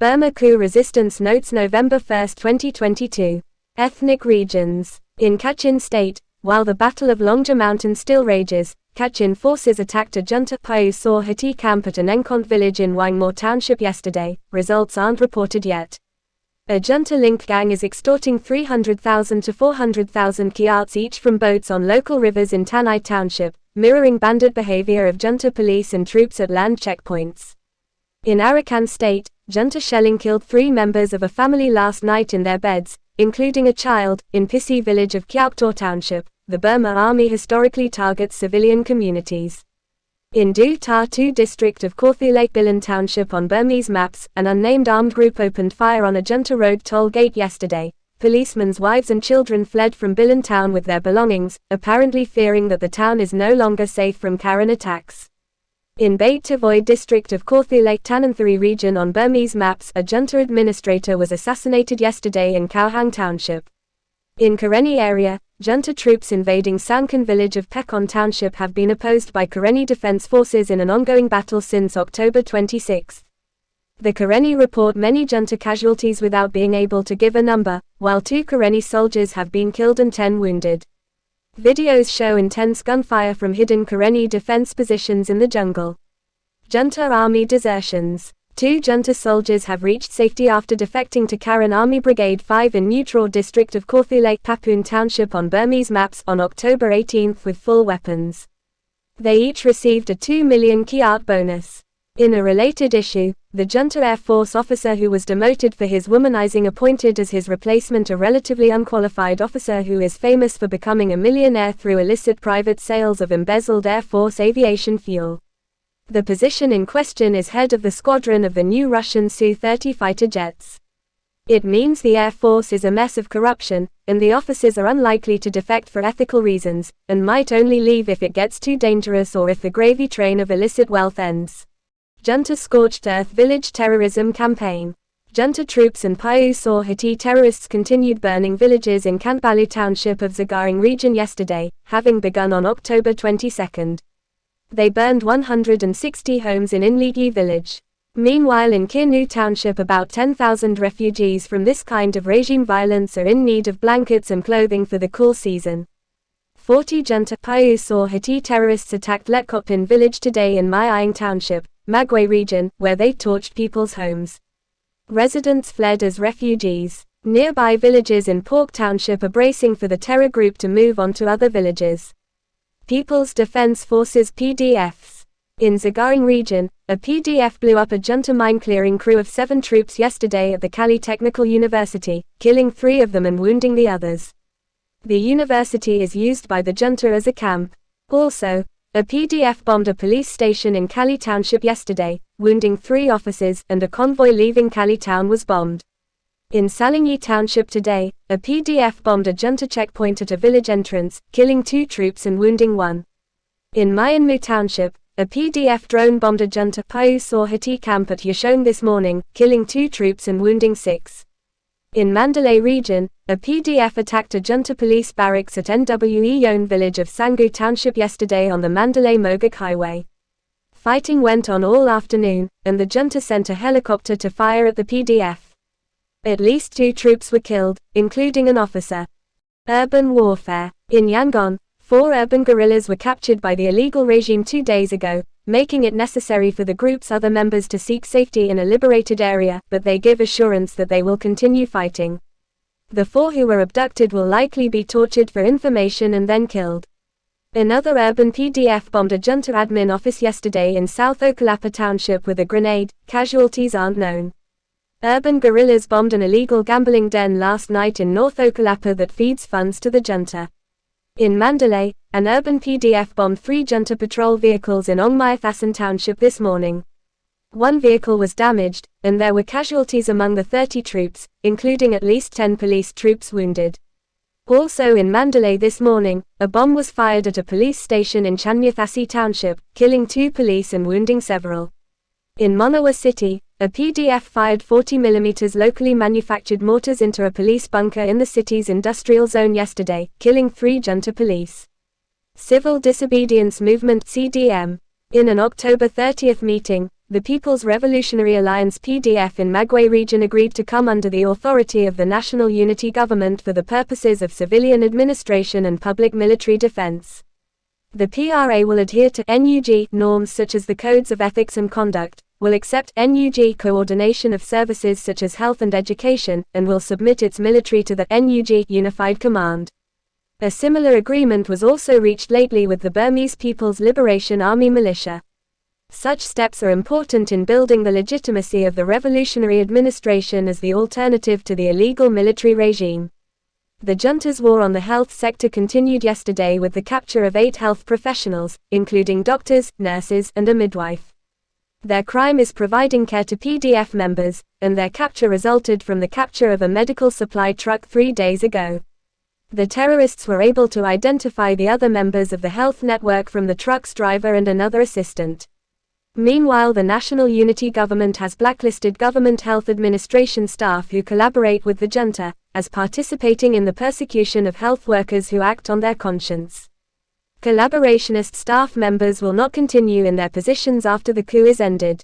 Burma coup resistance notes November 1, 2022. Ethnic regions. In Kachin State, while the Battle of Longja Mountain still rages, Kachin forces attacked a junta Pyu Saw Htee camp at Inengkont village in Waingmaw township yesterday. Results aren't reported yet. A junta-linked gang is extorting 300,000 to 400,000 kyats each from boats on local rivers in Tanai township, mirroring bandit behavior of junta police and troops at land checkpoints. In Arakan State, junta shelling killed 3 members of a family last night in their beds, including a child, in Pisi village of Kyauktaw township. The Burma Army historically targets civilian communities. In Beit-Tavoy District of Kawthoolei, Bilin township on Burmese maps, an unnamed armed group opened fire on a junta road toll gate yesterday. Policemen's wives and children fled from Bilin town with their belongings, apparently fearing that the town is no longer safe from Karen attacks. In Beit-Tavoy District of Kawthoolei, Tanintharyi Region on Burmese maps, a junta administrator was assassinated yesterday in Kawthaung township. In Karenni area, junta troops invading Sankan village of Pekon township have been opposed by Karenni defense forces in an ongoing battle since October 26. The Karenni report many junta casualties without being able to give a number, while 2 Karenni soldiers have been killed and 10 wounded. Videos show intense gunfire from hidden Karenni defense positions in the jungle. Junta army desertions. 2 junta soldiers have reached safety after defecting to Karen Army Brigade 5 in Neutral District of Kawthoolei, Papoon Township on Burmese maps on October 18 with full weapons. They each received a 2 million kyat bonus. In a related issue, the junta Air Force officer who was demoted for his womanizing appointed as his replacement a relatively unqualified officer who is famous for becoming a millionaire through illicit private sales of embezzled Air Force aviation fuel. The position in question is head of the squadron of the new Russian Su-30 fighter jets. It means the Air Force is a mess of corruption, and the officers are unlikely to defect for ethical reasons, and might only leave if it gets too dangerous or if the gravy train of illicit wealth ends. Junta Scorched Earth Village Terrorism Campaign. Junta troops and Pyu Saw Htee terrorists continued burning villages in Kantbalu township of Zagaring region yesterday, having begun on October 22. They burned 160 homes in Inengkont village. Meanwhile in Kirnu township about 10,000 refugees from this kind of regime violence are in need of blankets and clothing for the cool season. 40 junta Pyu Saw Htee terrorists attacked Letkopin village today in Myang township, Magway region, where they torched people's homes. Residents fled as refugees. Nearby villages in Pork township are bracing for the terror group to move on to other villages. People's Defense Forces PDFs. In Zagaring region, a PDF blew up a junta mine-clearing crew of 7 troops yesterday at the Kali Technical University, killing 3 of them and wounding the others. The university is used by the junta as a camp. Also, a PDF bombed a police station in Kali township yesterday, wounding 3 officers, and a convoy leaving Kali town was bombed. In Salingyi township today, a PDF bombed a junta checkpoint at a village entrance, killing 2 troops and wounding 1. In Myanmar township, a PDF drone bombed a junta Pyu Saw Htee camp at Yashone this morning, killing 2 troops and wounding 6. In Mandalay region, a PDF attacked a junta police barracks at Nwe Yon village of Sangu township yesterday on the Mandalay-Mogok highway. Fighting went on all afternoon, and the junta sent a helicopter to fire at the PDF. At least 2 troops were killed, including an officer. Urban warfare. In Yangon, 4 urban guerrillas were captured by the illegal regime 2 days ago, making it necessary for the group's other members to seek safety in a liberated area, but they give assurance that they will continue fighting. The 4 who were abducted will likely be tortured for information and then killed. Another urban PDF bombed a junta admin office yesterday in South Okalapa township with a grenade. Casualties aren't known. Urban guerrillas bombed an illegal gambling den last night in North Okalapa that feeds funds to the junta. In Mandalay, an urban PDF bombed 3 junta patrol vehicles in Ongmayathasan township this morning. 1 vehicle was damaged, and there were casualties among the 30 troops, including at least 10 police troops wounded. Also in Mandalay this morning, a bomb was fired at a police station in Chanyathasi township, killing 2 police and wounding several. In Monawa city, a PDF fired 40mm locally manufactured mortars into a police bunker in the city's industrial zone yesterday, killing 3 junta police. Civil Disobedience Movement (CDM). In an October 30 meeting, the People's Revolutionary Alliance (PDF) in Magway region agreed to come under the authority of the National Unity Government for the purposes of civilian administration and public military defense. The PRA will adhere to NUG norms such as the codes of ethics and conduct, will accept NUG coordination of services such as health and education, and will submit its military to the NUG Unified Command. A similar agreement was also reached lately with the Burmese People's Liberation Army militia. Such steps are important in building the legitimacy of the revolutionary administration as the alternative to the illegal military regime. The junta's war on the health sector continued yesterday with the capture of 8 health professionals, including doctors, nurses, and a midwife. Their crime is providing care to PDF members, and their capture resulted from the capture of a medical supply truck 3 days ago. The terrorists were able to identify the other members of the health network from the truck's driver and another assistant. Meanwhile, the National Unity Government has blacklisted government health administration staff who collaborate with the junta, as participating in the persecution of health workers who act on their conscience. Collaborationist staff members will not continue in their positions after the coup is ended.